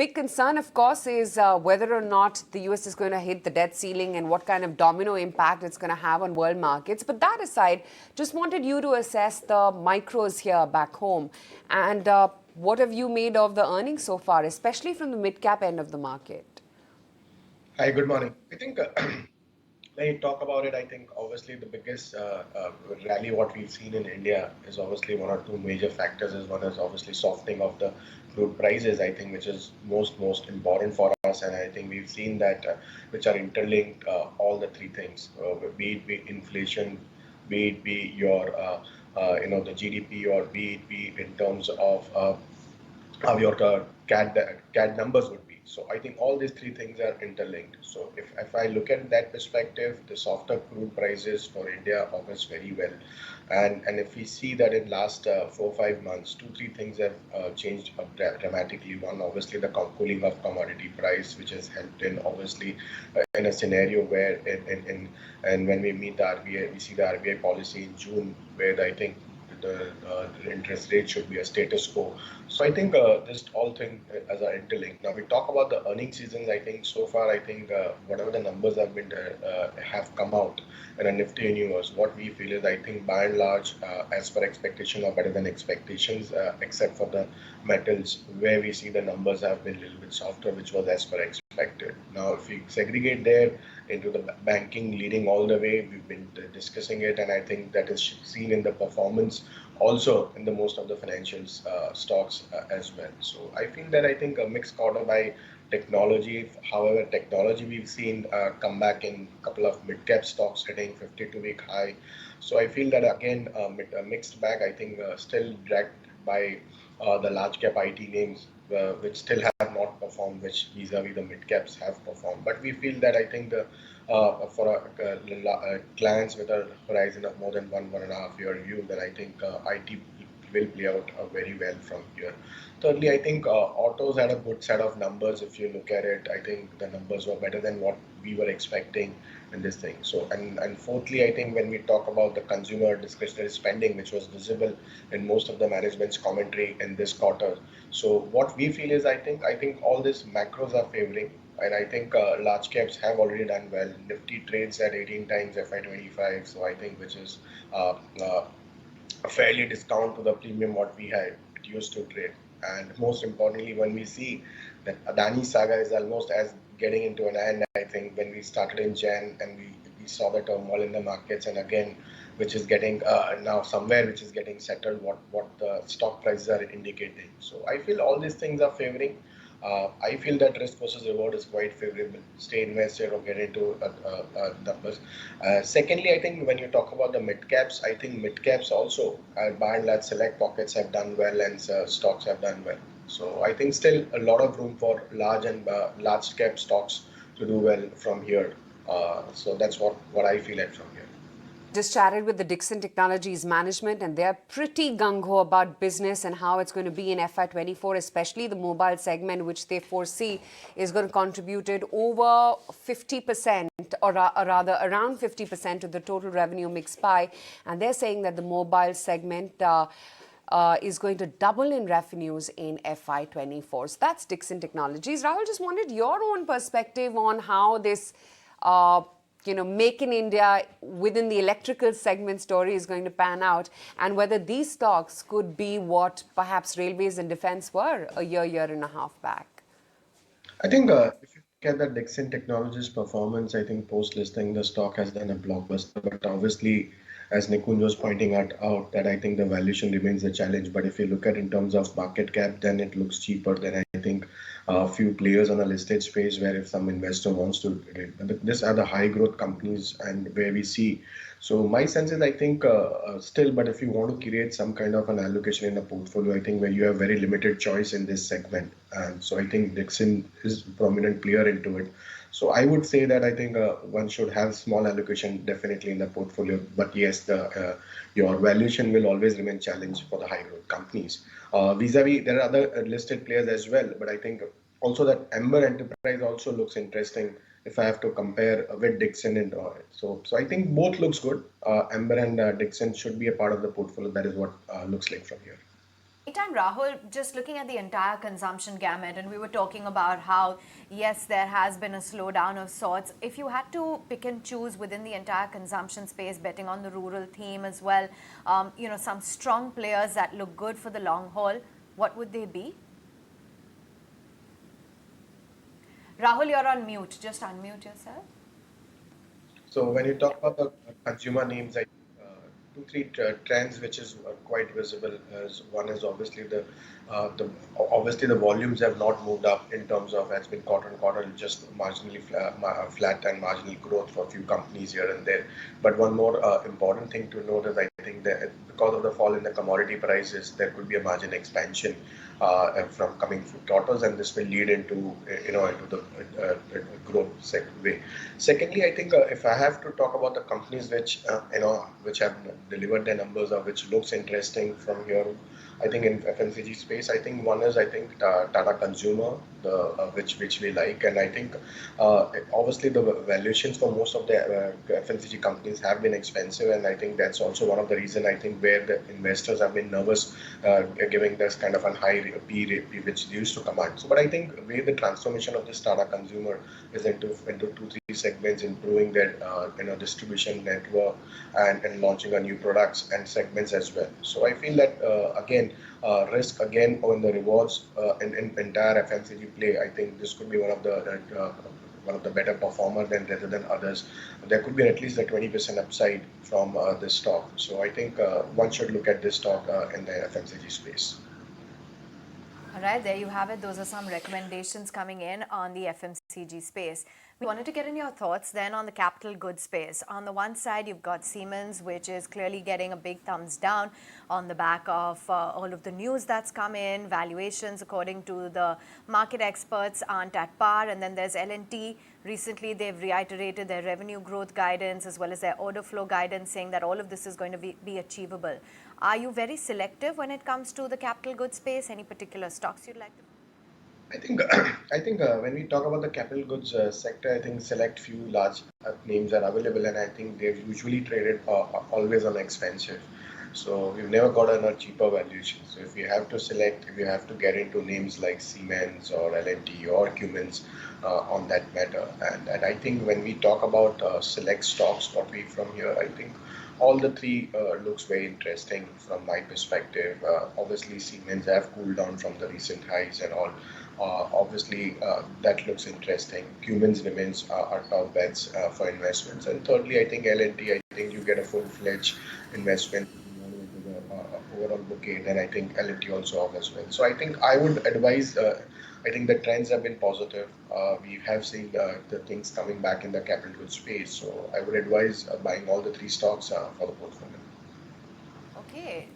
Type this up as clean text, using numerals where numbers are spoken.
big concern, of course, is whether or not the US is going to hit the debt ceiling and what kind of domino impact it's going to have on world markets. But that aside, just wanted you to assess the micros here back home. And what have you made of the earnings so far, especially from the mid-cap end of the market? Hi, good morning. I think when you talk about it, I think obviously the biggest rally what we've seen in India is obviously one or two major factors. Is one is obviously softening of the crude prices, I think, which is most important for us, and I think we've seen that which are interlinked, all the three things, be it inflation, be your the GDP, or be in terms of how your CAD numbers would be. So I think all these three things are interlinked. So if I look at that perspective, the softer crude prices for India augurs very well. And if we see that in last 4 5 months, two, three things have changed dramatically. One, obviously, the cooling of commodity price, which has helped in obviously in a scenario where and when we meet the RBI, we see the RBI policy in June, where I think the interest rate should be a status quo. So I think this all thing as are interlinked. Now we talk about the earning seasons. I think so far, I think whatever the numbers have come out in a Nifty universe, what we feel is I think by and large, as per expectation or better than expectations, except for the metals where we see the numbers have been a little bit softer, which was as per expected. Now if we segregate there into the banking leading all the way, we've been discussing it, and I think that is seen in the performance also in the most of the financials stocks as well. So I feel that I think a mixed quarter by technology. However, technology we've seen come back in a couple of mid-cap stocks hitting 52-week high. So I feel that again a mixed bag. I think still dragged by the large cap IT names, which still have not performed, which vis-a-vis the mid caps have performed. But we feel that I think the for clients with a horizon of more than 1.5 year view, then I think IT will play out very well from here. Thirdly, I think autos had a good set of numbers. If you look at it, I think the numbers were better than what we were expecting in this thing. So, and fourthly, I think when we talk about the consumer discretionary spending, which was visible in most of the management's commentary in this quarter. So, what we feel is, I think all these macros are favoring. And I think large caps have already done well. Nifty trades at 18 times FI25, so I think which is a fairly discount to the premium what we had it used to trade. And most importantly, when we see that Adani saga is almost as getting into an end, I think when we started in Jan and we saw the turmoil in the markets, and again, which is getting now somewhere which is getting settled, what the stock prices are indicating. So I feel all these things are favoring. I feel that risk versus reward is quite favorable. Stay invested or get into numbers. Secondly, I think when you talk about the mid caps, I think mid caps also, by and large, select pockets have done well, and stocks have done well. So I think still a lot of room for large cap stocks to do well from here. So that's what I feel at from here. Just chatted with the Dixon Technologies management, and they're pretty gung-ho about business and how it's going to be in FY24, especially the mobile segment, which they foresee is going to contribute over 50%, or rather around 50% to the total revenue mix pie. And they're saying that the mobile segment is going to double in revenues in FY24. So that's Dixon Technologies. Rahul, just wanted your own perspective on how this Make in India within the electrical segment story is going to pan out, and whether these stocks could be what perhaps railways and defense were a year and a half back. I think if you look at the Dixon Technologies performance, I think post listing the stock has done a blockbuster. But obviously, as Nikunj was pointing out that I think the valuation remains a challenge. But if you look at in terms of market cap, then it looks cheaper than I think a few players on a listed space, where if some investor wants to, these are the high growth companies and where we see. So my sense is I think still, but if you want to create some kind of an allocation in a portfolio, I think where you have very limited choice in this segment, and so I think Dixon is a prominent player into it. So I would say that I think one should have small allocation definitely in the portfolio. But yes, your valuation will always remain challenged for the high growth companies. Vis-a-vis, there are other listed players as well. But I think also that Ember Enterprise also looks interesting if I have to compare with Dixon and so I think both looks good. Ember and Dixon should be a part of the portfolio. That is what looks like from here. Meantime, Rahul, just looking at the entire consumption gamut, and we were talking about how, yes, there has been a slowdown of sorts. If you had to pick and choose within the entire consumption space, betting on the rural theme as well, some strong players that look good for the long haul, what would they be? Rahul, you're on mute. Just unmute yourself. So when you Yeah. talk about the consumer names, I think two, three trends which is quite visible. As one is obviously the obviously the volumes have not moved up in terms of has been quarter on quarter just marginally flat and marginal growth for a few companies here and there. But one more important thing to note is I think that because of the fall in the commodity prices, there could be a margin expansion from coming quarters, and this will lead into into the growth way. Secondly, I think if I have to talk about the companies which which have delivered their numbers or which looks interesting from here, I think in FMCG space, I think one is I think Tata Consumer, the which we like, and I think obviously the valuations for most of the FMCG companies have been expensive, and I think that's also one of the reason I think where the investors have been nervous giving this kind of a high P which they used to command. So, but I think where the transformation of this Tata Consumer is into two three segments, improving their distribution network and launching a new products and segments as well. So I feel that again risk again on the rewards in entire FMCG play. I think this could be one of the better performer than rather than others. There could be at least a 20% upside from this stock. So I think one should look at this stock in the FMCG space. All right, there you have it. Those are some recommendations coming in on the FMCG space. We wanted to get in your thoughts then on the capital goods space. On the one side, you've got Siemens, which is clearly getting a big thumbs down on the back of all of the news that's come in. Valuations, according to the market experts, aren't at par. And then there's L&T. Recently, they've reiterated their revenue growth guidance as well as their order flow guidance, saying that all of this is going to be achievable. Are you very selective when it comes to the capital goods space? Any particular stocks you'd like to? I think I think when we talk about the capital goods sector, I think select few large names are available, and I think they've usually traded always on expensive. So we've never gotten a cheaper valuation. So if you have to select, if you have to get into names like Siemens or L&T or Cummins on that matter, and I think when we talk about select stocks, what we from here, I think all the three looks very interesting from my perspective. Obviously, Siemens have cooled down from the recent highs and all. Obviously, that looks interesting. Cummins remains our top bets for investments. And thirdly, I think L&T, I think you get a full-fledged investment into the overall bouquet. Then I think L&T also offers well. So I think I would advise. I think the trends have been positive. We have seen the things coming back in the capital goods space. So I would advise buying all the three stocks for the portfolio. Okay.